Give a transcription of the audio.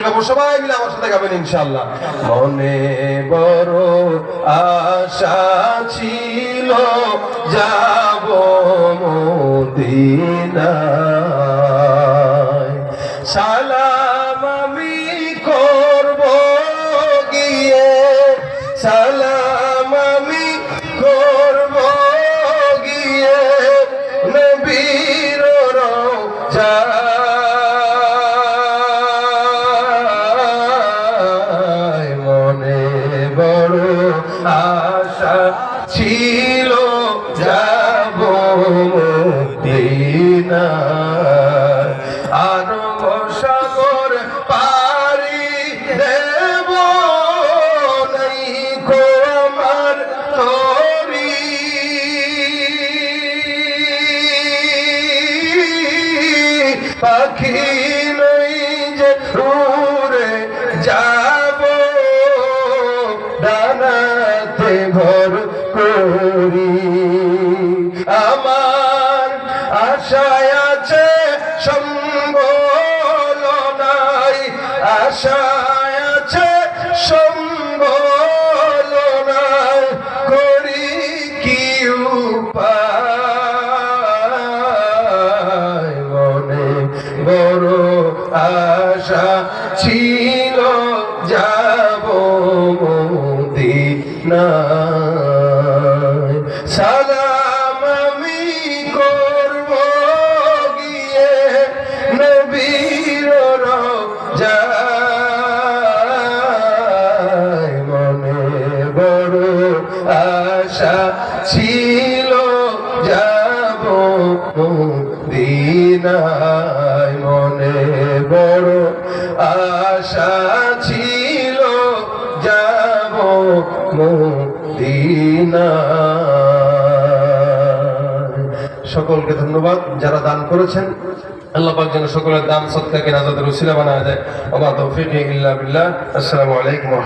সবাই মিলে আমার সাথে গাবেন ইনশাআল্লাহ। মনে বড় আশা ছিল যাব মদিনায়, সালাম আমি করব গিয়ে, সালাম আমি করব গিয়ে নবীর রওজা। আশা ছিল যাব মদিনায়, আরব সাগর পাড়ি দেব নাই কো আমার তরি, পাখি নই যে উড়ে যাব ডানাতে ভর করি। আমার আশায় আছে সম্বল নাই, আশায় আছে সম্বল নাই, করি কি উপায়। মনে বড় আশা ছিল যাব মদিনায়, সালাম আমি করব গিয়ে নবীর রওজায়। মনে বড় আশা ছিল যাব মদিনায়, মনে বড় আশা ছিল যাব মদিনায়। সকলকে ধন্যবাদ যারা দান করেছেন। আল্লাহ পাক যেন সকলের দান সদকাকে নাজাতের উসিলা বানায় দেয়। ওয়া মা তাওফীকি ইল্লা বিল্লাহ। আসসালামু আলাইকুম।